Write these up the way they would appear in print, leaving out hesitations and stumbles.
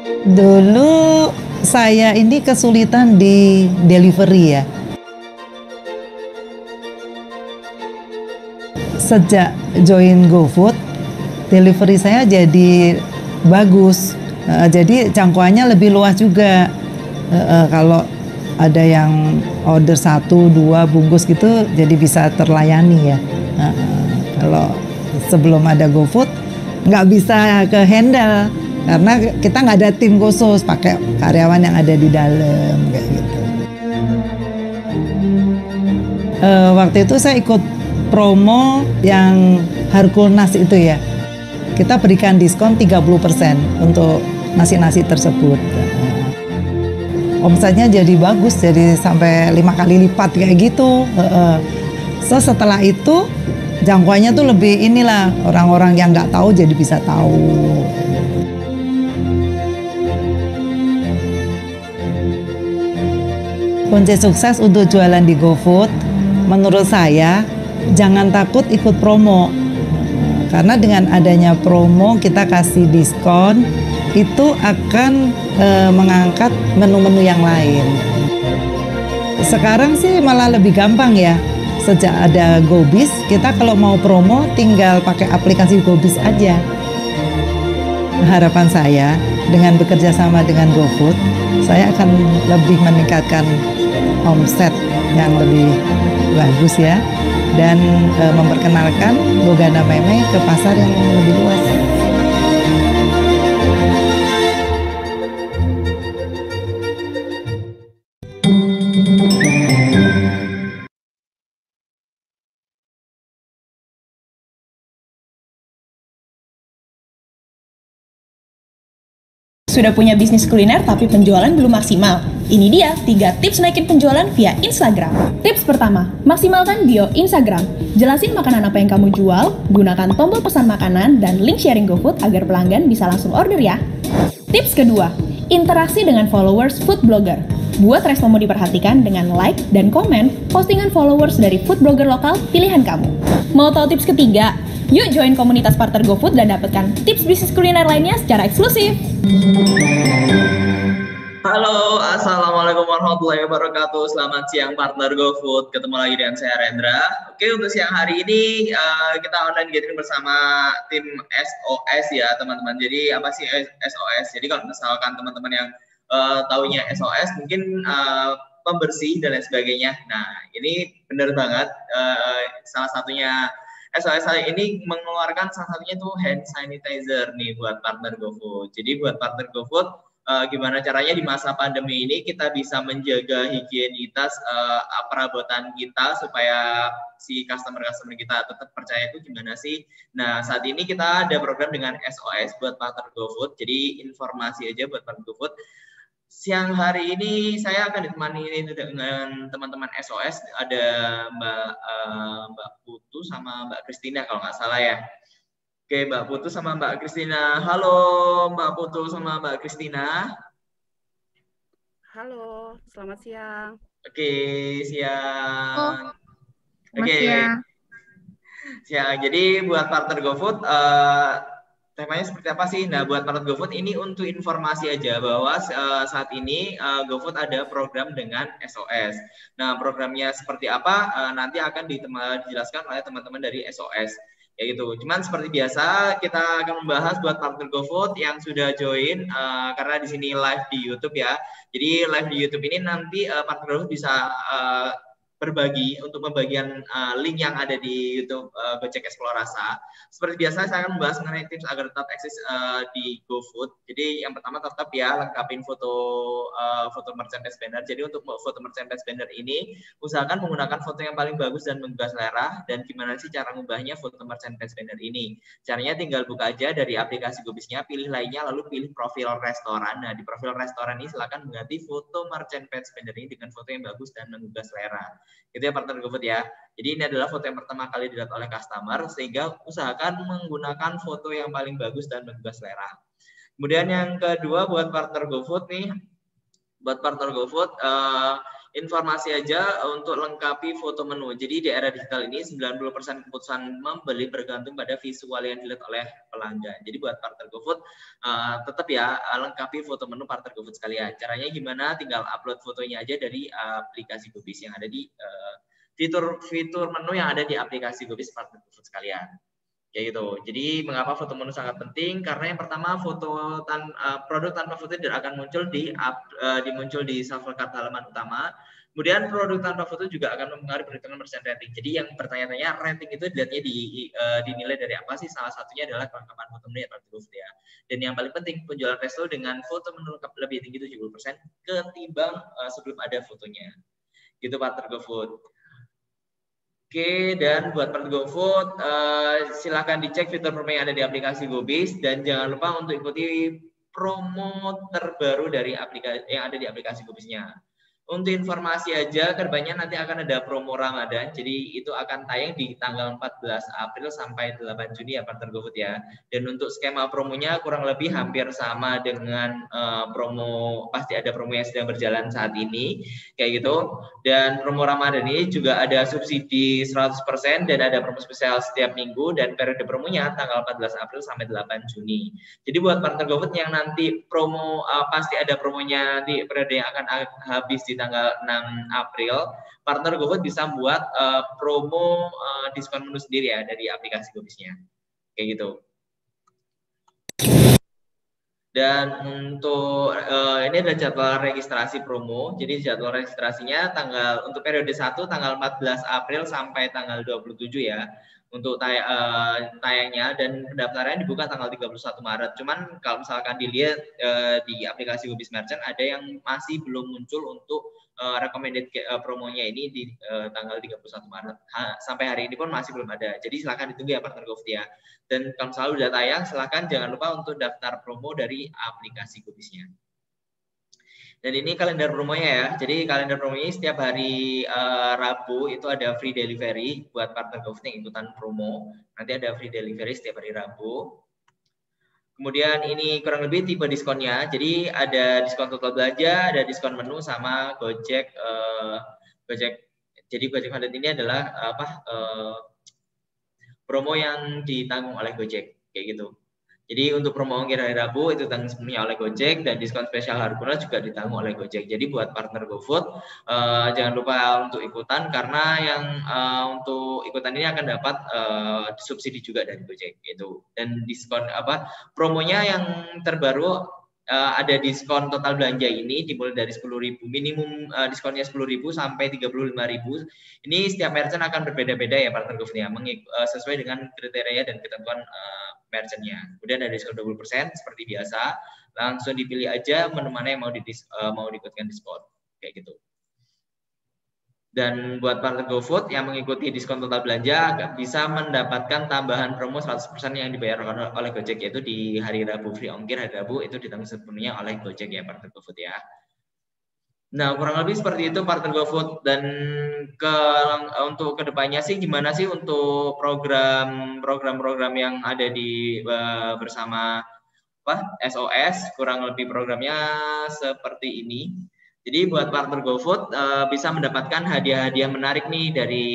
Dulu saya ini kesulitan di delivery ya. Sejak join GoFood, delivery saya jadi bagus. Jadi jangkauannya lebih luas juga. Kalau ada yang order 1-2 bungkus gitu, jadi bisa terlayani ya. Kalau sebelum ada GoFood, nggak bisa ke handle karena kita nggak ada tim khusus, pakai karyawan yang ada di dalam kayak gitu. Waktu itu saya ikut promo yang Harkulnas itu ya. Kita berikan diskon 30% untuk nasi-nasi tersebut. Omsetnya jadi bagus, jadi sampai 5 kali lipat kayak gitu. So setelah itu jangkauannya tuh lebih inilah, orang-orang yang nggak tahu jadi bisa tahu. Kunci sukses untuk jualan di GoFood, menurut saya, jangan takut ikut promo. Karena dengan adanya promo, kita kasih diskon, itu akan mengangkat menu-menu yang lain. Sekarang sih malah lebih gampang ya. Sejak ada GoBiz, kita kalau mau promo tinggal pakai aplikasi GoBiz aja. Harapan saya dengan bekerja sama dengan GoFood, saya akan lebih meningkatkan omset yang lebih bagus ya, dan memperkenalkan Bogana Meme ke pasar yang lebih luas. Sudah punya bisnis kuliner tapi penjualan belum maksimal? Ini dia 3 tips naikin penjualan via Instagram. Tips pertama, maksimalkan bio Instagram. Jelasin makanan apa yang kamu jual, gunakan tombol pesan makanan dan link sharing GoFood agar pelanggan bisa langsung order ya. Tips kedua, interaksi dengan followers food blogger. Buat responmu diperhatikan dengan like dan komen postingan followers dari food blogger lokal pilihan kamu. Mau tahu tips ketiga? Yuk join komunitas partner GoFood dan dapatkan tips bisnis kuliner lainnya secara eksklusif. Halo, assalamualaikum warahmatullahi wabarakatuh. Selamat siang partner GoFood. Ketemu lagi dengan saya Rendra. Oke, untuk siang hari ini kita online gathering bersama tim SOS ya teman-teman. Jadi apa sih SOS? Jadi kalau misalkan teman-teman yang taunya SOS mungkin pembersih dan lain sebagainya. Nah, ini benar banget. Salah satunya SOS saya ini mengeluarkan salah satunya tuh hand sanitizer nih buat partner GoFood. Jadi buat partner GoFood, gimana caranya di masa pandemi ini kita bisa menjaga higienitas perabotan kita supaya si customer-customer kita tetap percaya itu gimana sih. Nah, saat ini kita ada program dengan SOS buat partner GoFood. Jadi informasi aja buat partner GoFood. Siang hari ini saya akan ditemani dengan teman-teman SOS, ada Mbak Putu sama Mbak Kristina kalau nggak salah ya. Oke, Mbak Putu sama Mbak Kristina. Halo Mbak Putu sama Mbak Kristina. Halo, selamat siang. Oke, siang. Oke. Siang. Jadi buat partner GoFood, temanya seperti apa sih? Nah, buat partner GoFood ini untuk informasi aja bahwa saat ini GoFood ada program dengan SOS. Nah, programnya seperti apa nanti akan dijelaskan oleh teman-teman dari SOS. Ya gitu. Cuman seperti biasa kita akan membahas buat partner GoFood yang sudah join karena di sini live di YouTube ya. Jadi live di YouTube ini nanti partner GoFood bisa berbagi untuk pembagian link yang ada di YouTube Gojek Eksplorasa. Seperti biasa saya akan membahas mengenai tips agar tetap eksis di GoFood. Jadi yang pertama tetap ya lengkapin foto merchandise banner. Jadi untuk foto merchandise banner ini usahakan menggunakan foto yang paling bagus dan menggugah selera. Dan gimana sih cara mengubahnya foto merchandise banner ini? Caranya tinggal buka aja dari aplikasi GoBiznya, pilih lainnya lalu pilih profil restoran. Nah di profil restoran ini silakan mengganti foto merchandise banner ini dengan foto yang bagus dan menggugah selera. Itu ya partner GoFood ya. Jadi ini adalah foto yang pertama kali dilihat oleh customer, sehingga usahakan menggunakan foto yang paling bagus dan menggugah selera. Kemudian yang kedua buat partner GoFood nih, buat partner GoFood informasi aja untuk lengkapi foto menu. Jadi di era digital ini 90% keputusan membeli bergantung pada visual yang dilihat oleh pelanggan. Jadi buat partner GoFood tetap ya lengkapi foto menu partner GoFood sekalian. Caranya gimana? Tinggal upload fotonya aja dari aplikasi GoBiz yang ada di fitur menu yang ada di aplikasi GoBiz partner GoFood sekalian. Kayak gitu. Jadi mengapa foto menu sangat penting? Karena yang pertama produk tanpa foto tidak akan muncul muncul di shuffle cart halaman utama. Kemudian produk tanpa foto juga akan mempengaruhi perhitungan persen rating. Jadi yang bertanya-tanya rating itu dilihatnya dinilai dari apa sih? Salah satunya adalah kelengkapan foto menu ya. Dan yang paling penting penjualan resto dengan foto menu lengkap lebih tinggi 70% ketimbang sebelum ada fotonya. Gitu partner GoFood. Oke, dan buat partner GoFood, silakan dicek fitur promo yang ada di aplikasi GoBiz dan jangan lupa untuk ikuti promo terbaru dari aplikasi yang ada di aplikasi GoBiznya. Untuk informasi aja, kedepannya nanti akan ada promo Ramadan, jadi itu akan tayang di tanggal 14 April sampai 8 Juni ya partner GoFood ya. Dan untuk skema promonya kurang lebih hampir sama dengan pasti ada promo yang sedang berjalan saat ini, kayak gitu. Dan promo Ramadan ini juga ada subsidi 100% dan ada promo spesial setiap minggu dan periode promonya tanggal 14 April sampai 8 Juni. Jadi buat partner GoFood yang nanti promo pasti ada promonya di periode yang akan habis di tanggal 6 April, partner GoFood bisa buat promo diskon menu sendiri ya dari aplikasi GoBiznya. Kayak gitu. Dan untuk ini adalah jadwal registrasi promo. Jadi jadwal registrasinya untuk periode 1 tanggal 14 April sampai tanggal 27 ya. Untuk tayangnya dan pendaftarannya dibuka tanggal 31 Maret. Cuman kalau misalkan dilihat di aplikasi GoBiz Merchant ada yang masih belum muncul untuk recommended promonya ini di tanggal 31 Maret. Sampai hari ini pun masih belum ada. Jadi silakan ditunggu ya partner GoFood ya. Dan kalau misalnya udah tayang, silakan jangan lupa untuk daftar promo dari aplikasi GoBiznya. Dan ini kalender promonya ya. Jadi kalender promonya setiap hari Rabu itu ada free delivery buat partner GoFood yang ikutan promo. Nanti ada free delivery setiap hari Rabu. Kemudian ini kurang lebih tipe diskonnya. Jadi ada diskon total belanja, ada diskon menu sama Gojek. Jadi Gojek Content ini adalah promo yang ditanggung oleh Gojek kayak gitu. Jadi untuk promo ongkir hari Rabu itu ditanggung sepenuhnya oleh Gojek dan diskon spesial Harkuna juga ditanggung oleh Gojek. Jadi buat partner GoFood jangan lupa untuk ikutan karena yang untuk ikutan ini akan dapat subsidi juga dari Gojek gitu. Dan diskon promonya yang terbaru ada diskon total belanja ini dimulai dari 10.000 minimum diskonnya 10.000 sampai 35.000. Ini setiap merchant akan berbeda-beda ya partner GoFood ya, sesuai dengan kriteria dan ketentuan merchantnya. Kemudian ada diskon 20% seperti biasa, langsung dipilih aja menu mana yang mau diikutkan diskon kayak gitu. Dan buat partner GoFood yang mengikuti diskon total belanja bisa mendapatkan tambahan promo 100% yang dibayar oleh Gojek, yaitu di hari Rabu free ongkir hari Rabu itu ditanggung sepenuhnya oleh Gojek ya partner GoFood ya. Nah, kurang lebih seperti itu partner GoFood. Dan untuk kedepannya sih gimana sih untuk program-program yang ada di bersama SOS, kurang lebih programnya seperti ini. Jadi buat partner GoFood bisa mendapatkan hadiah-hadiah menarik nih dari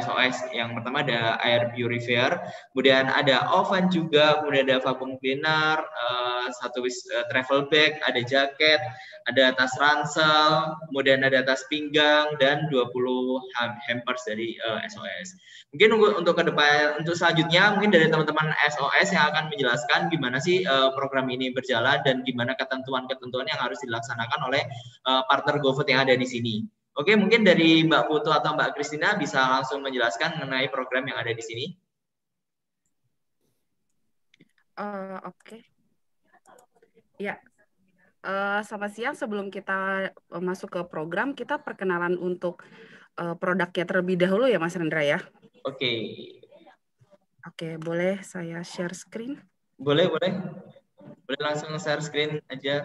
SOS. Yang pertama ada air purifier, kemudian ada oven juga, kemudian ada vacuum cleaner, satu travel bag, ada jaket, ada tas ransel, kemudian ada tas pinggang dan 20 hampers dari SOS. Mungkin untuk ke depan, untuk selanjutnya mungkin dari teman-teman SOS yang akan menjelaskan gimana sih program ini berjalan dan gimana ketentuan-ketentuan yang harus dilaksanakan oleh partner GoFood yang ada di sini. Oke, mungkin dari Mbak Putu atau Mbak Kristina bisa langsung menjelaskan mengenai program yang ada di sini. Oke. Ya. Selamat siang. Sebelum kita masuk ke program, kita perkenalan untuk produknya terlebih dahulu ya Mas Rendra ya. Oke. Oke, boleh saya share screen? Boleh. Boleh langsung share screen aja.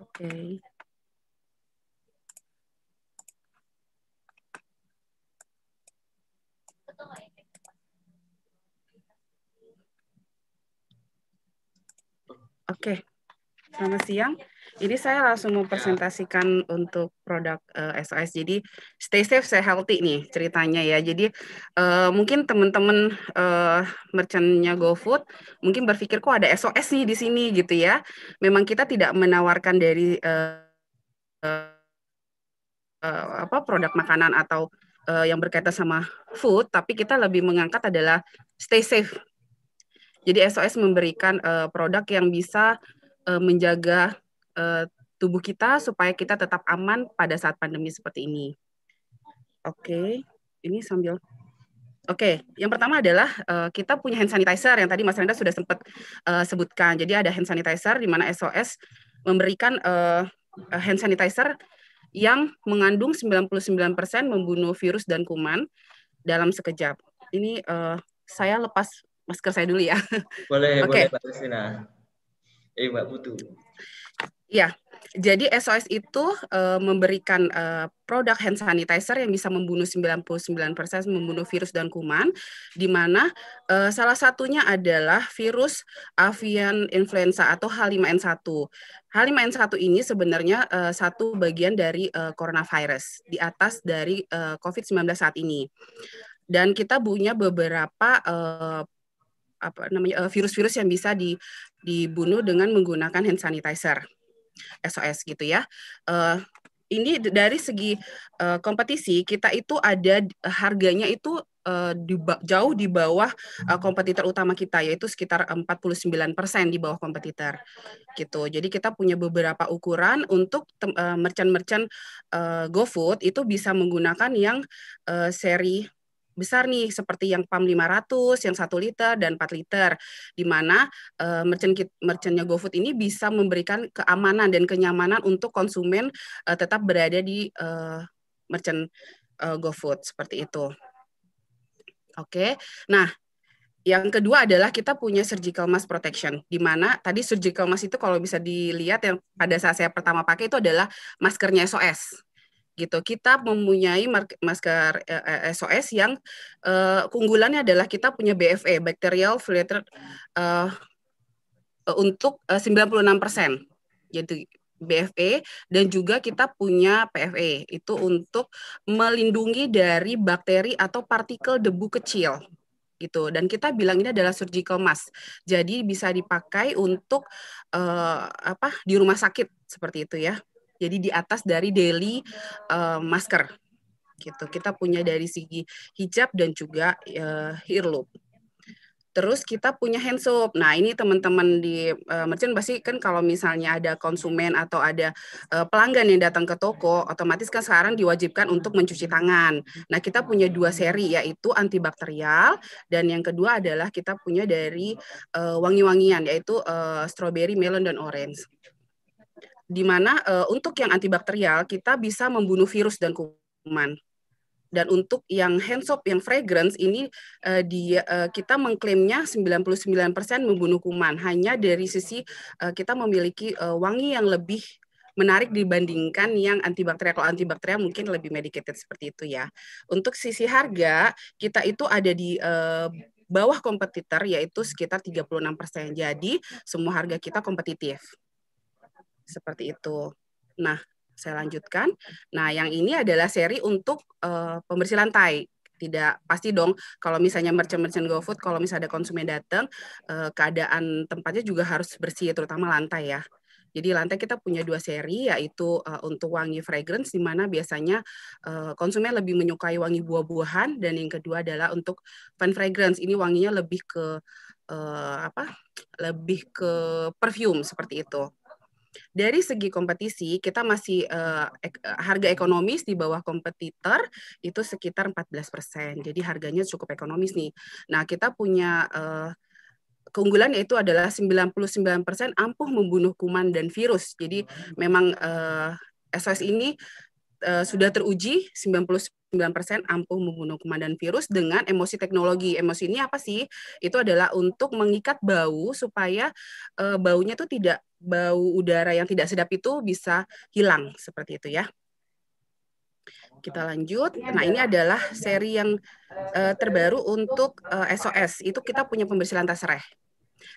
Oke. Oke. Selamat siang. Ini saya langsung mempresentasikan untuk produk SOS. Jadi stay safe, stay healthy nih ceritanya ya. Jadi mungkin teman-teman merchantnya GoFood mungkin berpikir kok ada SOS nih di sini gitu ya. Memang kita tidak menawarkan dari produk makanan atau yang berkaitan sama food, tapi kita lebih mengangkat adalah stay safe. Jadi SOS memberikan produk yang bisa menjaga tubuh kita supaya kita tetap aman pada saat pandemi seperti ini. Oke, ini sambil. Oke, yang pertama adalah kita punya hand sanitizer yang tadi Mas Renda sudah sempat sebutkan. Jadi ada hand sanitizer di mana SOS memberikan hand sanitizer yang mengandung 99% membunuh virus dan kuman dalam sekejap. Ini saya lepas masker saya dulu ya. Boleh, Oke. boleh Mbak Christina. Mbak Putu. Ya, jadi SOS itu memberikan produk hand sanitizer yang bisa membunuh 99% membunuh virus dan kuman, di mana salah satunya adalah virus avian influenza atau H5N1. H5N1 ini sebenarnya satu bagian dari coronavirus di atas dari COVID-19 saat ini. Dan kita punya beberapa virus-virus yang bisa dibunuh dengan menggunakan hand sanitizer. SOS gitu ya. Ini dari segi kompetisi kita itu ada harganya itu jauh di bawah kompetitor utama kita, yaitu sekitar 49% di bawah kompetitor gitu. Jadi kita punya beberapa ukuran untuk merchant-merchant GoFood itu bisa menggunakan yang seri besar nih, seperti yang PAM 500, yang 1 liter dan 4 liter, di mana merchantnya GoFood ini bisa memberikan keamanan dan kenyamanan untuk konsumen tetap berada di merchant GoFood, seperti itu. Oke, nah yang kedua adalah kita punya surgical mask protection, di mana tadi surgical mask itu kalau bisa dilihat yang pada saat saya pertama pakai itu adalah maskernya SOS. Gitu. Kita mempunyai masker SOS yang keunggulannya adalah kita punya BFE, bacterial filtered untuk 96%. Jadi BFE, dan juga kita punya PFE, itu untuk melindungi dari bakteri atau partikel debu kecil gitu. Dan kita bilang ini adalah surgical mask. Jadi bisa dipakai untuk di rumah sakit seperti itu ya. Jadi di atas dari daily masker gitu. Kita punya dari segi hijab dan juga earlobe. Terus kita punya hand soap. Nah, ini teman-teman di merchant pasti kan kalau misalnya ada konsumen atau ada pelanggan yang datang ke toko, otomatis kan sekarang diwajibkan untuk mencuci tangan. Nah, kita punya 2 seri, yaitu antibakterial, dan yang kedua adalah kita punya dari wangi-wangian, yaitu strawberry, melon, dan orange. Di mana untuk yang antibakterial kita bisa membunuh virus dan kuman. Dan untuk yang hand soap, yang fragrance ini kita mengklaimnya 99% membunuh kuman. Hanya dari sisi kita memiliki wangi yang lebih menarik dibandingkan yang antibakterial. Kalau antibakterial mungkin lebih medicated seperti itu ya. Untuk sisi harga, kita itu ada di bawah kompetitor, yaitu sekitar 36%. Jadi semua harga kita kompetitif. Seperti itu. Nah, saya lanjutkan. Nah, yang ini adalah seri untuk pembersih lantai. Tidak pasti dong kalau misalnya merchant GoFood, kalau misalnya ada konsumen datang, keadaan tempatnya juga harus bersih, terutama lantai ya. Jadi lantai kita punya 2 seri, yaitu untuk wangi fragrance, di mana biasanya konsumen lebih menyukai wangi buah-buahan, dan yang kedua adalah untuk fine fragrance. Ini wanginya lebih ke lebih ke perfume seperti itu. Dari segi kompetisi, kita masih harga ekonomis di bawah kompetitor itu sekitar 14%. Jadi harganya cukup ekonomis nih. Nah, kita punya keunggulan yaitu adalah 99% ampuh membunuh kuman dan virus. Jadi memang SOS ini sudah teruji 99% ampuh membunuh kuman dan virus dengan emosi teknologi. Emosi ini apa sih? Itu adalah untuk mengikat bau supaya baunya itu tidak, bau udara yang tidak sedap itu bisa hilang seperti itu ya. Kita lanjut. Nah, ini adalah seri yang terbaru untuk SOS. Itu kita punya pembersih lantai serai.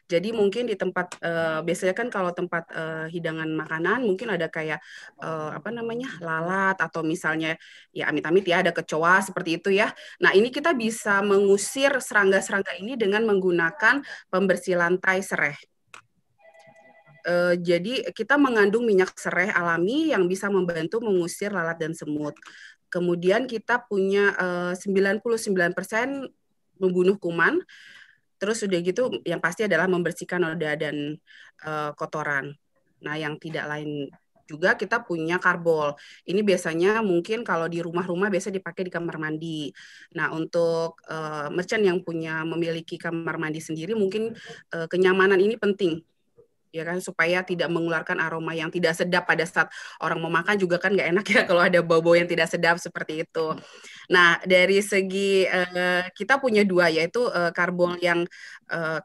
Jadi mungkin di tempat biasanya kan kalau tempat hidangan makanan mungkin ada kayak apa namanya lalat atau misalnya ya amit-amit ya ada kecoa seperti itu ya. Nah ini kita bisa mengusir serangga-serangga ini dengan menggunakan pembersih lantai sereh. Jadi kita mengandung minyak sereh alami yang bisa membantu mengusir lalat dan semut. Kemudian kita punya 99% membunuh kuman. Terus udah gitu yang pasti adalah membersihkan noda dan kotoran. Nah, yang tidak lain juga kita punya karbol. Ini biasanya mungkin kalau di rumah-rumah biasa dipakai di kamar mandi. Nah, untuk merchant yang memiliki kamar mandi sendiri mungkin kenyamanan ini penting ya kan supaya tidak mengeluarkan aroma yang tidak sedap pada saat orang mau makan juga kan nggak enak ya kalau ada bau-bau yang tidak sedap seperti itu. Nah dari segi kita punya dua yaitu karbol yang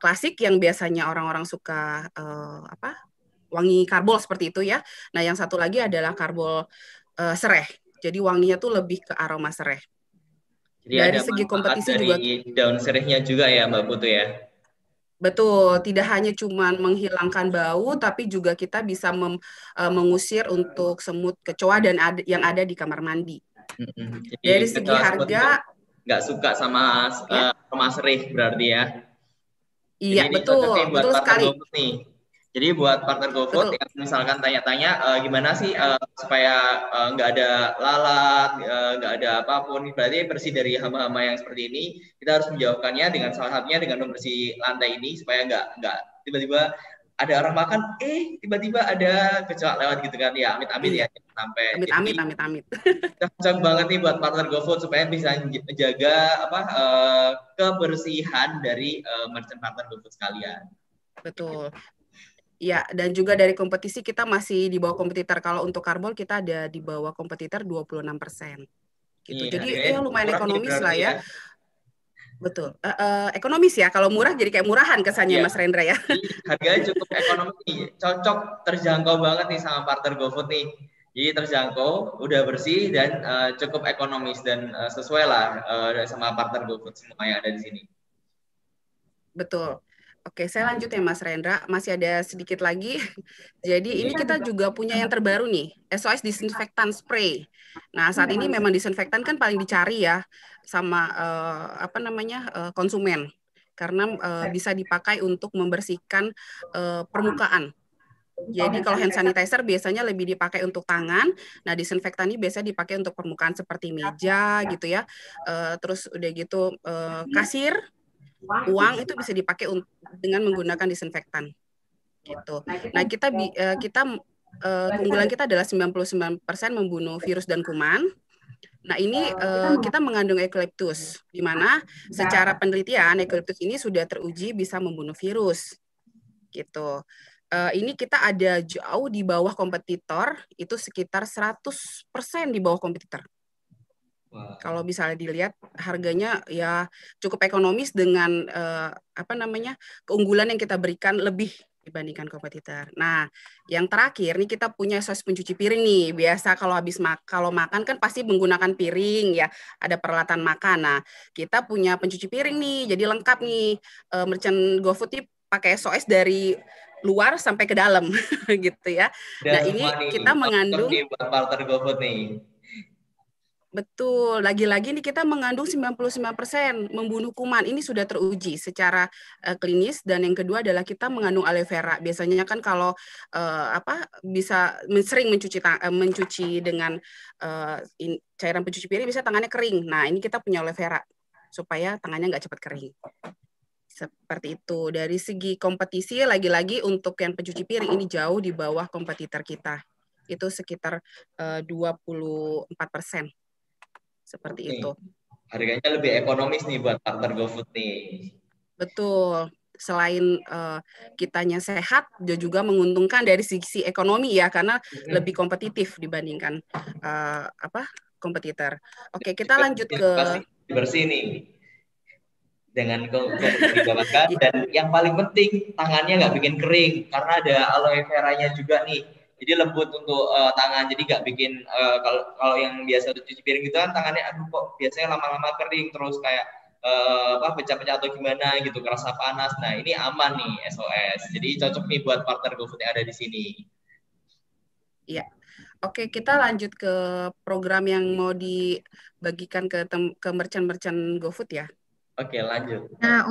klasik yang biasanya orang-orang suka apa wangi karbol seperti itu ya. Nah yang satu lagi adalah karbol sereh. Jadi wanginya tuh lebih ke aroma sereh. Jadi Dari ada segi manfaat kompetisi dari juga daun serihnya juga ya Mbak Putu ya. betul, tidak hanya cuma menghilangkan bau, tapi juga kita bisa mengusir untuk semut kecoa dan yang ada di kamar mandi. Jadi Dari segi kecoa semut harga, nggak suka sama ya, aroma serih berarti ya. Jadi iya ini cocok nih betul, buat betul partner sekali, GoFood nih. Jadi buat partner GoFood betul. yang misalkan tanya-tanya gimana sih supaya nggak ada lalat, nggak ada apapun, berarti bersih dari hama-hama yang seperti ini, kita harus menjawabkannya dengan salah satunya dengan membersih lantai ini supaya nggak tiba-tiba ada orang makan, tiba-tiba ada kecoa lewat gitu kan ya, amit-amit ya Iya, sampai. amit-amit, Jadi amit-amit. cocok banget nih buat partner GoFood supaya bisa menjaga kebersihan dari merchant partner GoFood sekalian. Betul. Ya, dan juga dari kompetisi kita masih di bawah kompetitor. Kalau untuk karbol kita ada di bawah kompetitor 26%. Gitu. Ini Jadi harganya lumayan murah nih ekonomis lah berarti ya. ya. Betul. Ekonomis ya. Kalau murah jadi kayak murahan kesannya Iya. Mas Rendra ya. Harganya cukup ekonomis, cocok, terjangkau banget nih sama partner GoFood nih. Jadi terjangkau, udah bersih dan cukup ekonomis dan sesuai lah sama partner GoFood semua yang ada di sini. Betul. Oke, saya lanjut ya Mas Rendra. Masih ada sedikit lagi. Jadi ini kita juga punya yang terbaru nih, SOS disinfektan spray. Nah, saat ini memang disinfektan kan paling dicari ya sama konsumen karena bisa dipakai untuk membersihkan permukaan. Jadi kalau hand sanitizer biasanya lebih dipakai untuk tangan. Nah, disinfektan ini biasanya dipakai untuk permukaan seperti meja gitu ya. Terus udah gitu kasir, uang itu bisa dipakai dengan menggunakan disinfektan gitu. Nah, keunggulan kita adalah 99% membunuh virus dan kuman. Nah, ini kita mengandung eukaliptus, di mana secara penelitian eukaliptus ini sudah teruji bisa membunuh virus gitu. Ini kita ada jauh di bawah kompetitor, itu sekitar 100% di bawah kompetitor. Wow. Kalau misalnya dilihat harganya ya cukup ekonomis dengan keunggulan yang kita berikan lebih dibandingkan kompetitor. Nah, yang terakhir nih kita punya SOS pencuci piring nih. Biasa kalau kalau makan kan pasti menggunakan piring ya, ada peralatan makan. Nah, kita punya pencuci piring nih, jadi lengkap nih. Merchant GoFood nih pakai SOS dari luar sampai ke dalam gitu ya. Nah, ini kita mengandung buat partner GoFood nih. Betul, lagi-lagi nih kita mengandung 99% membunuh kuman. Ini sudah teruji secara klinis dan yang kedua adalah kita mengandung aloe vera. Biasanya kan kalau bisa sering mencuci dengan cairan pencuci piring bisa tangannya kering. Nah, ini kita punya aloe vera supaya tangannya nggak cepat kering. Seperti itu. Dari segi kompetisi lagi-lagi untuk yang pencuci piring ini jauh di bawah kompetitor kita. Itu sekitar 24%. Seperti itu. Harganya lebih ekonomis nih buat partner GoFood nih. Betul. Selain kitanya sehat, dia juga menguntungkan dari sisi ekonomi ya, karena lebih kompetitif dibandingkan kompetitor. Oke, kita lanjut ke bersih nih. Dengan dibawahkan dan yang paling penting tangannya nggak bikin kering karena ada aloe veranya juga nih. Jadi lembut untuk tangan, jadi nggak bikin kalau yang biasa cuci piring gitu kan tangannya aduh kok biasanya lama-lama kering terus kayak pecah-pecah atau gimana gitu, kerasa panas. Nah, ini aman nih SOS. Jadi cocok nih buat partner GoFood yang ada di sini. Iya. Oke, kita lanjut ke program yang mau dibagikan ke merchant-merchant GoFood ya. Oke, lanjut. Nah,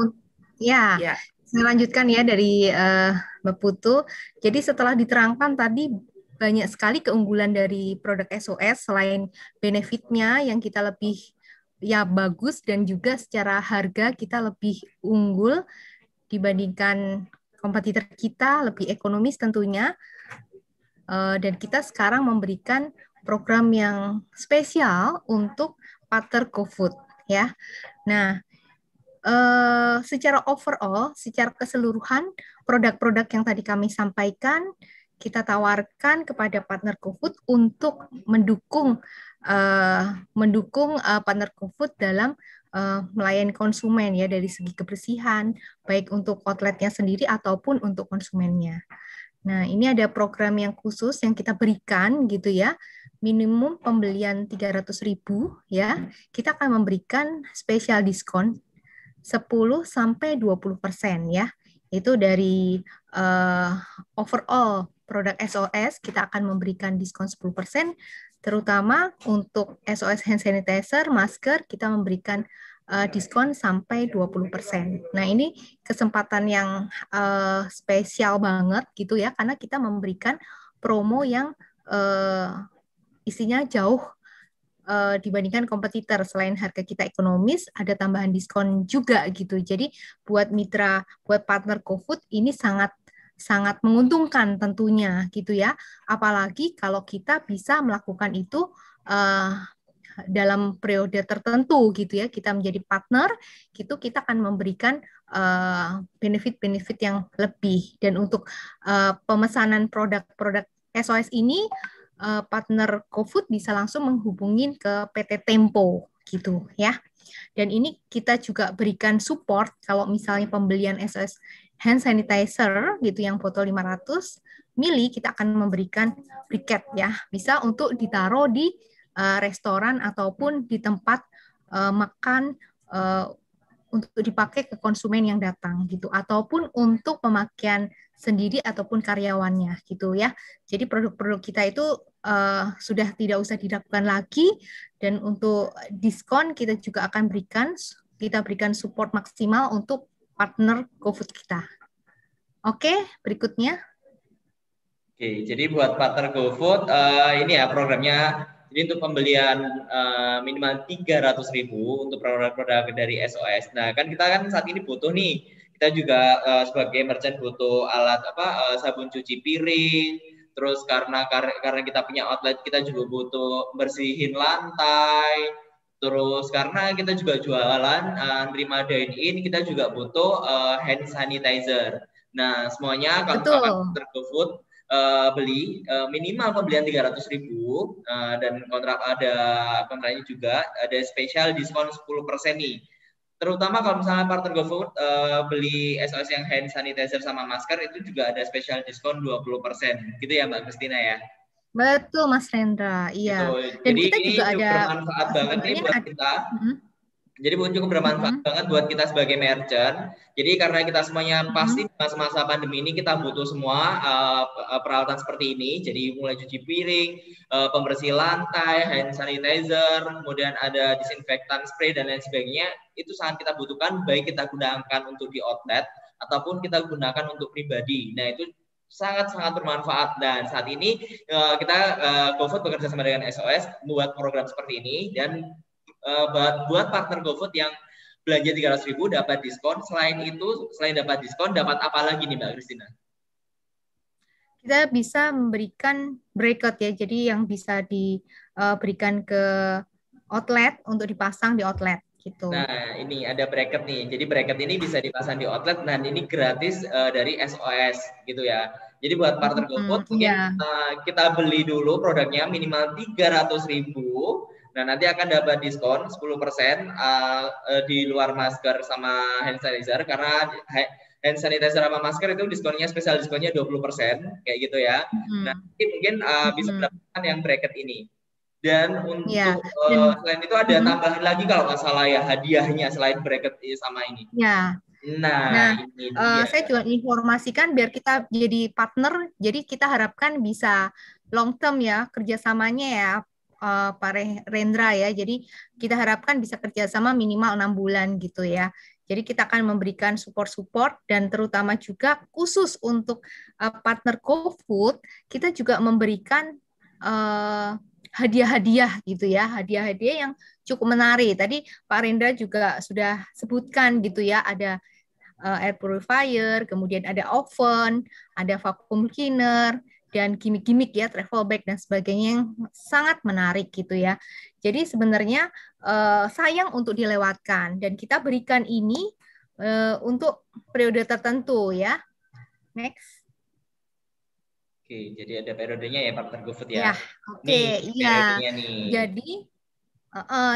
ya, Ya, saya lanjutkan ya dari Mbak Putu. Jadi setelah diterangkan tadi banyak sekali keunggulan dari produk SOS selain benefitnya yang kita lebih ya bagus dan juga secara harga kita lebih unggul dibandingkan kompetitor kita, lebih ekonomis tentunya. Dan kita sekarang memberikan program yang spesial untuk partner GoFood ya. Nah, secara overall, secara keseluruhan produk-produk yang tadi kami sampaikan kita tawarkan kepada partner GoFood untuk mendukung partner GoFood dalam melayani konsumen ya dari segi kebersihan baik untuk outletnya sendiri ataupun untuk konsumennya. Nah, ini ada program yang khusus yang kita berikan gitu ya. Minimum pembelian 300.000 ya. Kita akan memberikan spesial diskon 10-20% ya. Itu dari overall produk SOS kita akan memberikan diskon 10%, terutama untuk SOS hand sanitizer, masker kita memberikan diskon sampai 20%. Nah, ini kesempatan yang spesial banget gitu ya, karena kita memberikan promo yang isinya jauh dibandingkan kompetitor. Selain harga kita ekonomis, ada tambahan diskon juga gitu. Jadi buat mitra, buat partner GoFood ini sangat menguntungkan tentunya gitu ya. Apalagi kalau kita bisa melakukan itu dalam periode tertentu gitu ya, kita menjadi partner, gitu kita akan memberikan benefit-benefit yang lebih. Dan untuk pemesanan produk-produk SOS ini, partner GoFood bisa langsung menghubungin ke PT Tempo gitu ya. Dan ini kita juga berikan support kalau misalnya pembelian SOS hand sanitizer gitu yang botol 500 mili, kita akan memberikan briket ya, bisa untuk ditaruh di restoran ataupun di tempat makan untuk dipakai ke konsumen yang datang gitu, ataupun untuk pemakaian sendiri ataupun karyawannya gitu ya. Jadi produk-produk kita itu sudah tidak usah diragukan lagi, dan untuk diskon kita juga akan berikan support maksimal untuk partner GoFood kita. Oke, berikutnya. Oke, jadi buat partner GoFood ini ya programnya. Jadi untuk pembelian minimal 300.000 untuk produk-produk dari SOS. Nah, kan kita kan saat ini butuh nih. Kita juga sebagai merchant butuh alat sabun cuci piring. Terus karena kita punya outlet, kita juga butuh bersihin lantai. Terus karena kita juga jualan terima dine in, kita juga butuh hand sanitizer. Nah, semuanya kalau partner GoFood beli minimal pembelian 300.000 dan kontraknya juga ada spesial diskon 10% nih. Terutama kalau misalnya partner GoFood beli SOS yang hand sanitizer sama masker, itu juga ada spesial diskon 20%. Gitu ya Mbak Christina ya? Betul Mas Rendra, iya. Gitu. Dan jadi kita ini juga ada bermanfaat banget nih buat kita. Jadi cukup bermanfaat banget buat kita sebagai merchant. Jadi karena kita semuanya pasti masa-masa pandemi ini kita butuh semua peralatan seperti ini. Jadi mulai cuci piring, pembersih lantai, hand sanitizer, kemudian ada disinfektan spray dan lain sebagainya. Itu sangat kita butuhkan, baik kita gunakan untuk di outlet ataupun kita gunakan untuk pribadi. Nah, itu sangat-sangat bermanfaat, dan saat ini kita GoFood bekerja sama dengan SOS membuat program seperti ini, dan buat partner GoFood yang belanja 300.000 dapat diskon. Selain itu, selain dapat diskon, dapat apa lagi nih Mbak Christina? Kita bisa memberikan bracket ya, jadi yang bisa diberikan ke outlet untuk dipasang di outlet gitu. Nah, ini ada bracket nih. Jadi bracket ini bisa dipasang di outlet, dan ini gratis dari SOS gitu ya. Jadi buat partner GoFood mungkin kita beli dulu produknya minimal 300.000. Nah, nanti akan dapat diskon 10% di luar masker sama hand sanitizer, karena hand sanitizer sama masker itu diskonnya spesial diskonnya 20% kayak gitu ya. Nah, nanti mungkin bisa mendapatkan yang bracket ini. Dan Ya, untuk dan selain itu ada mm, tambahan lagi kalau nggak salah ya hadiahnya selain bracket sama ini. ya. Nah, Nah, ini dia. saya juga informasikan biar kita jadi partner, jadi kita harapkan bisa long term ya kerjasamanya ya, Pak Rendra ya. Jadi kita harapkan bisa kerjasama minimal 6 bulan gitu ya. Jadi kita akan memberikan support-support dan terutama juga khusus untuk partner GoFood, kita juga memberikan eh, hadiah-hadiah gitu ya, hadiah-hadiah yang cukup menarik. Tadi Pak Rendra juga sudah sebutkan gitu ya, ada air purifier, kemudian ada oven, ada vacuum cleaner, dan gimmick-gimmick ya, travel bag dan sebagainya yang sangat menarik gitu ya. Jadi sebenarnya sayang untuk dilewatkan dan kita berikan ini untuk periode tertentu ya. Next. Oke, jadi ada periodenya ya partner GoFood ya. Ya, oke, Nih iya. periodenya nih.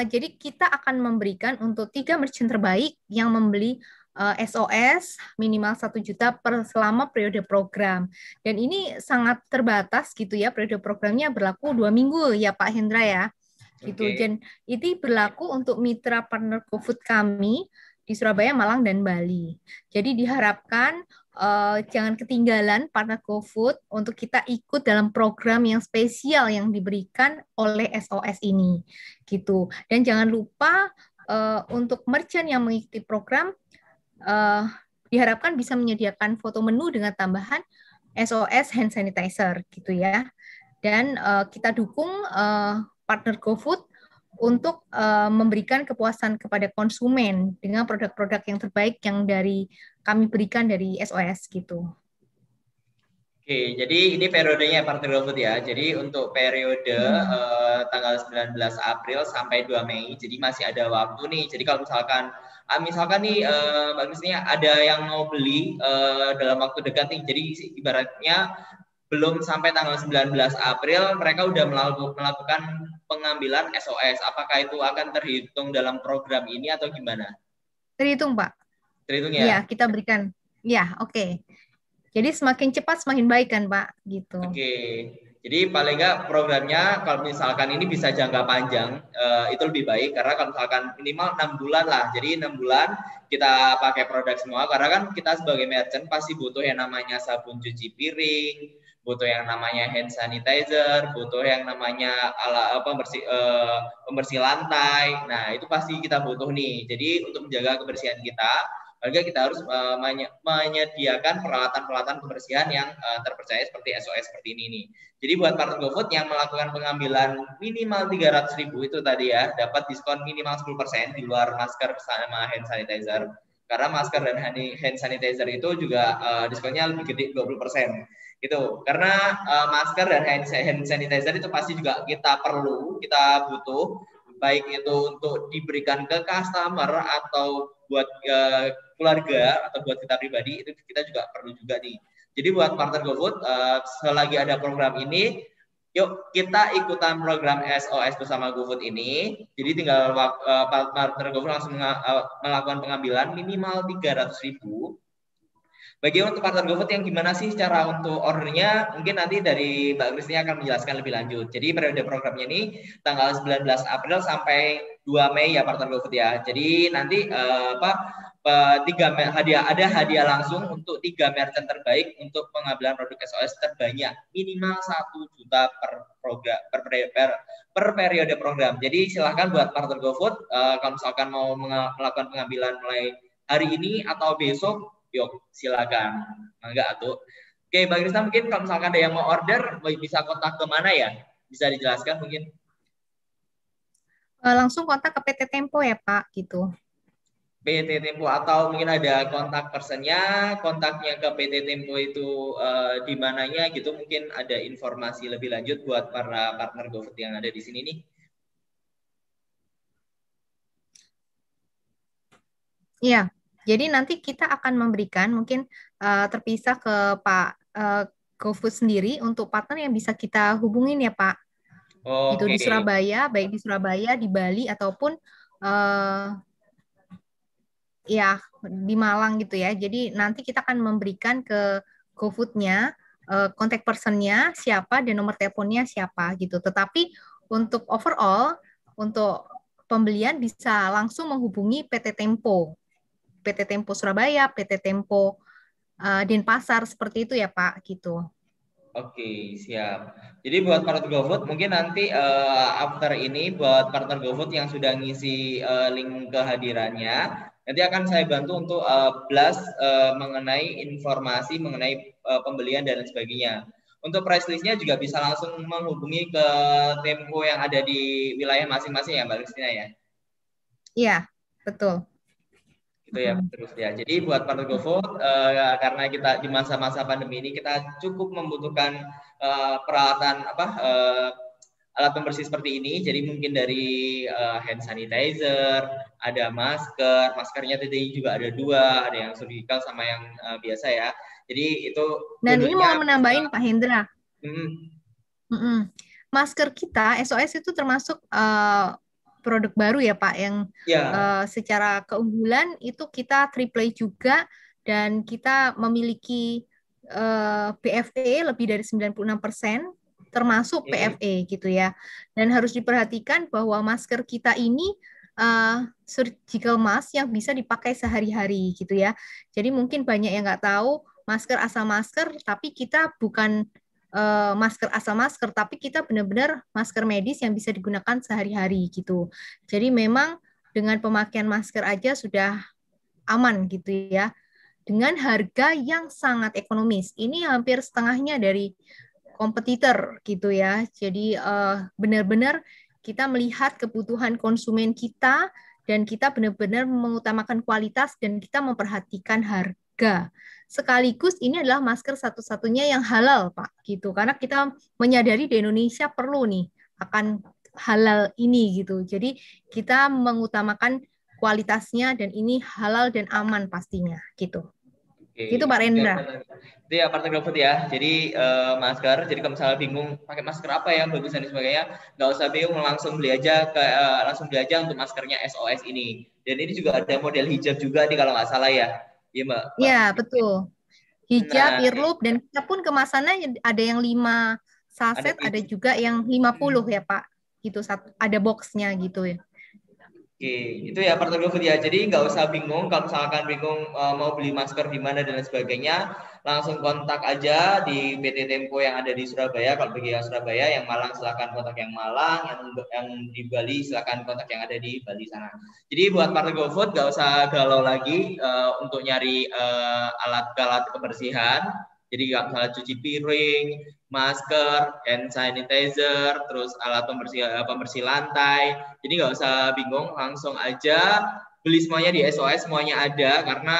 Jadi kita akan memberikan untuk 3 merchant terbaik yang membeli SOS minimal 1 juta per selama periode program. Dan ini sangat terbatas gitu ya, periode programnya berlaku 2 minggu ya Pak Hendra ya. Gitu. Oke. Dan ini berlaku untuk mitra partner GoFood kami di Surabaya, Malang, dan Bali. Jadi diharapkan jangan ketinggalan partner GoFood untuk kita ikut dalam program yang spesial yang diberikan oleh SOS ini, gitu. Dan jangan lupa untuk merchant yang mengikuti program diharapkan bisa menyediakan foto menu dengan tambahan SOS hand sanitizer, gitu ya. Dan kita dukung partner GoFood untuk memberikan kepuasan kepada konsumen dengan produk-produk yang terbaik yang kami berikan dari SOS gitu. Oke, jadi ini periodenya partner GoFood ya. Jadi untuk periode tanggal 19 April sampai 2 Mei, jadi masih ada waktu nih. Jadi kalau misalkan nih Mbak Krisnya ada yang mau beli dalam waktu dekat nih. Jadi ibaratnya belum sampai tanggal 19 April mereka udah melakukan pengambilan SOS. Apakah itu akan terhitung dalam program ini atau gimana? Terhitung, Pak. Terhitung Iya, ya? kita berikan. Ya, oke. Jadi semakin cepat semakin baik kan, Pak, gitu. Oke. Jadi paling nggak programnya kalau misalkan ini bisa jangka panjang itu lebih baik karena kalau misalkan minimal 6 bulan lah. Jadi 6 bulan kita pakai produk semua karena kan kita sebagai merchant pasti butuh yang namanya sabun cuci piring, butuh yang namanya hand sanitizer, butuh yang namanya pembersih lantai. Nah, itu pasti kita butuh nih. Jadi untuk menjaga kebersihan kita maka kita harus menyediakan peralatan-peralatan kebersihan yang terpercaya seperti SOS seperti ini nih. Jadi buat partner GoFood yang melakukan pengambilan minimal 300.000 itu tadi ya, dapat diskon minimal 10% di luar masker sama hand sanitizer. Karena masker dan hand sanitizer itu juga diskonnya lebih gede 20%. Gitu. Karena masker dan hand sanitizer itu pasti juga kita butuh baik itu untuk diberikan ke customer atau buat keluarga atau buat kita pribadi itu kita juga perlu juga nih. Jadi buat partner GoFood selagi ada program ini, yuk kita ikutan program SOS bersama GoFood ini. Jadi tinggal partner GoFood langsung melakukan pengambilan minimal 300.000. Bagi untuk partner GoFood yang gimana sih cara untuk ordernya? Mungkin nanti dari Mbak Kristi akan menjelaskan lebih lanjut. Jadi periode programnya ini tanggal 19 April sampai 2 Mei ya partner GoFood ya. Jadi nanti ada hadiah langsung untuk 3 merchant terbaik untuk pengambilan produk SOS terbanyak minimal 1 juta per program per periode program. Jadi silahkan buat partner GoFood kalau misalkan mau melakukan pengambilan mulai hari ini atau besok, yuk silakan. Enggak tuh. Oke, Mbak Krisna mungkin kalau misalkan ada yang mau order bisa kontak ke mana ya? Bisa dijelaskan mungkin? Langsung kontak ke PT Tempo ya Pak, gitu. PT Tempo atau mungkin ada kontak personnya, kontaknya ke PT Tempo itu di mananya gitu, mungkin ada informasi lebih lanjut buat para partner GoFood yang ada di sini nih. Iya, jadi nanti kita akan memberikan mungkin terpisah ke Pak GoFood sendiri untuk partner yang bisa kita hubungin ya Pak. Itu di Surabaya, baik di Surabaya, di Bali ataupun ya di Malang gitu ya. Jadi nanti kita akan memberikan ke GoFood-nya kontak personnya siapa dan nomor teleponnya siapa gitu. Tetapi untuk overall, untuk pembelian bisa langsung menghubungi PT Tempo Surabaya, PT Tempo Denpasar, seperti itu ya Pak, gitu. Oke, siap. Jadi buat partner GoFood, mungkin nanti after ini buat partner GoFood yang sudah ngisi link kehadirannya, nanti akan saya bantu untuk blast mengenai informasi mengenai pembelian dan lain sebagainya. Untuk price listnya juga bisa langsung menghubungi ke Tempo yang ada di wilayah masing-masing ya Mbak Kristina ya? Iya, betul. Gitu ya terus ya. Jadi buat partner GoFood karena kita di masa-masa pandemi ini kita cukup membutuhkan peralatan alat pembersih seperti ini. Jadi mungkin dari hand sanitizer, ada maskernya tadi juga ada 2, ada yang surgical sama yang biasa ya. Jadi itu Dan ini mau menambahin Pak Hendra. Masker kita SOS itu termasuk produk baru ya Pak, yang secara keunggulan itu kita triple juga, dan kita memiliki BFE lebih dari 96%, termasuk PFE gitu ya. Dan harus diperhatikan bahwa masker kita ini surgical mask yang bisa dipakai sehari-hari gitu ya. Jadi mungkin banyak yang nggak tahu masker asal masker, tapi kita bukan masker asal masker, tapi kita benar-benar masker medis yang bisa digunakan sehari-hari gitu. Jadi memang dengan pemakaian masker aja sudah aman gitu ya. Dengan harga yang sangat ekonomis. Ini hampir setengahnya dari kompetitor gitu ya. Jadi benar-benar kita melihat kebutuhan konsumen kita, dan kita benar-benar mengutamakan kualitas, dan kita memperhatikan harga. Sekaligus ini adalah masker satu-satunya yang halal, Pak, gitu. Karena kita menyadari di Indonesia perlu nih akan halal ini gitu. Jadi kita mengutamakan kualitasnya, dan ini halal dan aman pastinya gitu. Gitu Pak Rendra. Itu ya partner GoFood ya. Jadi masker. Jadi kalau misalnya bingung pakai masker apa ya bagus dan sebagainya, nggak usah bingung, langsung beli aja untuk maskernya SOS ini. Dan ini juga ada model hijab juga nih kalau nggak salah ya. Iya Mbak. Iya betul. Hijab, earloop, dan kita pun kemasannya ada yang 5 saset, ada juga yang 50 ya Pak. Gitu, ada boxnya gitu ya. Oke, itu ya partner GoFood ya. Jadi nggak usah bingung kalau misalkan bingung mau beli masker di mana dan lain sebagainya, langsung kontak aja di PT Tempo yang ada di Surabaya. Kalau bagi yang Surabaya, yang Malang silakan kontak yang Malang, yang di Bali silakan kontak yang ada di Bali sana. Jadi buat partner GoFood nggak usah galau lagi untuk nyari alat-alat kebersihan. Jadi nggak misalnya cuci piring, masker, hand sanitizer, terus alat pembersih lantai. Jadi nggak usah bingung, langsung aja beli semuanya di SOS, semuanya ada karena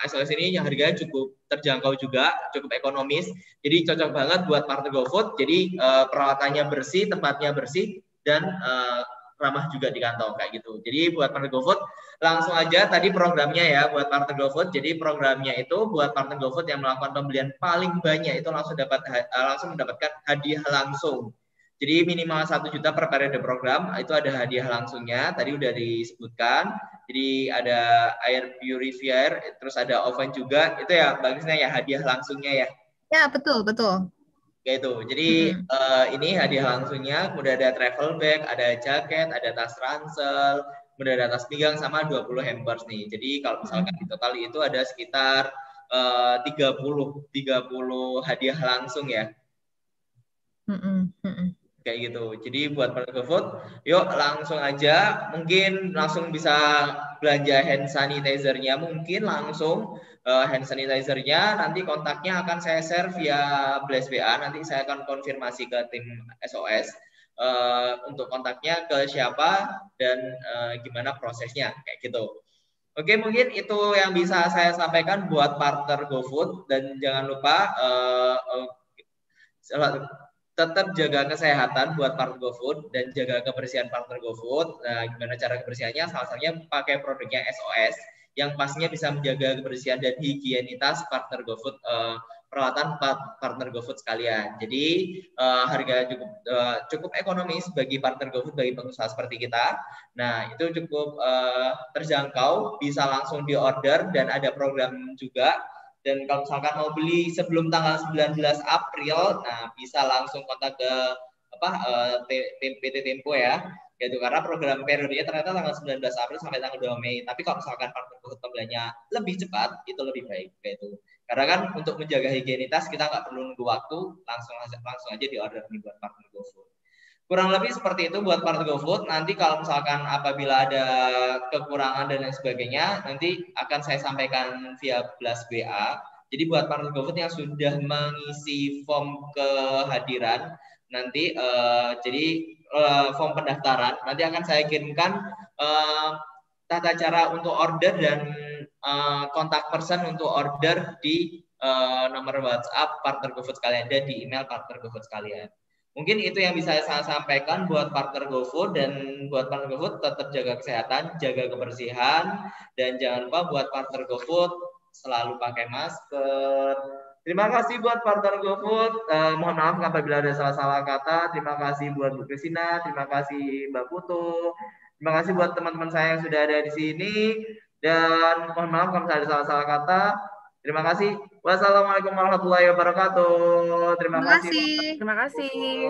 SOS ini yang harganya cukup terjangkau juga, cukup ekonomis. Jadi cocok banget buat partner GoFood. Jadi peralatannya bersih, tempatnya bersih, dan ramah juga di kantong kayak gitu. Jadi buat partner GoFood langsung aja tadi programnya ya buat partner GoFood. Jadi programnya itu buat partner GoFood yang melakukan pembelian paling banyak itu langsung mendapatkan hadiah langsung. Jadi minimal 1 juta per periode program itu ada hadiah langsungnya. Tadi udah disebutkan. Jadi ada air purifier, terus ada oven juga. Itu ya bagusnya ya hadiah langsungnya ya. Ya betul. Kayak itu. Jadi ini hadiah langsungnya, kemudian ada travel bag, ada jaket, ada tas ransel, kemudian ada tas pinggang sama 20 hampers nih. Jadi kalau misalkan di total itu ada sekitar 30 hadiah langsung ya. Kayak gitu. Jadi buat partner GoFood, yuk langsung aja, mungkin langsung bisa belanja hand sanitizer-nya, mungkin langsung hand sanitizer-nya nanti kontaknya akan saya share via Blast WA, nanti saya akan konfirmasi ke tim SOS untuk kontaknya ke siapa dan gimana prosesnya kayak gitu. Oke, mungkin itu yang bisa saya sampaikan buat partner GoFood, dan jangan lupa tetap jaga kesehatan buat partner GoFood dan jaga kebersihan partner GoFood. Nah, gimana cara kebersihannya? Salah satunya pakai produknya SOS yang pastinya bisa menjaga kebersihan dan higienitas partner GoFood, peralatan partner GoFood sekalian. Jadi harga cukup ekonomis bagi partner GoFood, bagi pengusaha seperti kita. Nah, itu cukup terjangkau, bisa langsung diorder dan ada program juga. Dan kalau misalkan mau beli sebelum tanggal 19 April, nah bisa langsung kontak ke PT Tempo ya, yaitu karena program periodenya ternyata tanggal 19 April sampai tanggal 2 Mei. Tapi kalau misalkan partner GoFood pembeliannya lebih cepat, itu lebih baik gitu. Karena kan untuk menjaga higienitas kita nggak perlu nunggu waktu, langsung aja di order nih buat partner GoFood. Kurang lebih seperti itu buat partner GoFood. Nanti kalau misalkan apabila ada kekurangan dan lain sebagainya, nanti akan saya sampaikan via blast WA. Jadi buat partner GoFood yang sudah mengisi form kehadiran, nanti jadi form pendaftaran nanti akan saya kirimkan tata cara untuk order dan kontak person untuk order di nomor WhatsApp partner GoFood kalian dan di email partner GoFood kalian. Mungkin itu yang bisa saya sampaikan buat partner GoFood, dan buat partner GoFood tetap jaga kesehatan, jaga kebersihan, dan jangan lupa buat partner GoFood selalu pakai masker. Terima kasih buat partner GoFood. Mohon maaf apabila ada salah-salah kata. Terima kasih buat Bu Krisina, terima kasih Mbak Putu, terima kasih buat teman-teman saya yang sudah ada di sini. Dan mohon maaf kalau ada salah-salah kata. Terima kasih. Wassalamualaikum warahmatullahi wabarakatuh. Terima kasih. Terima kasih.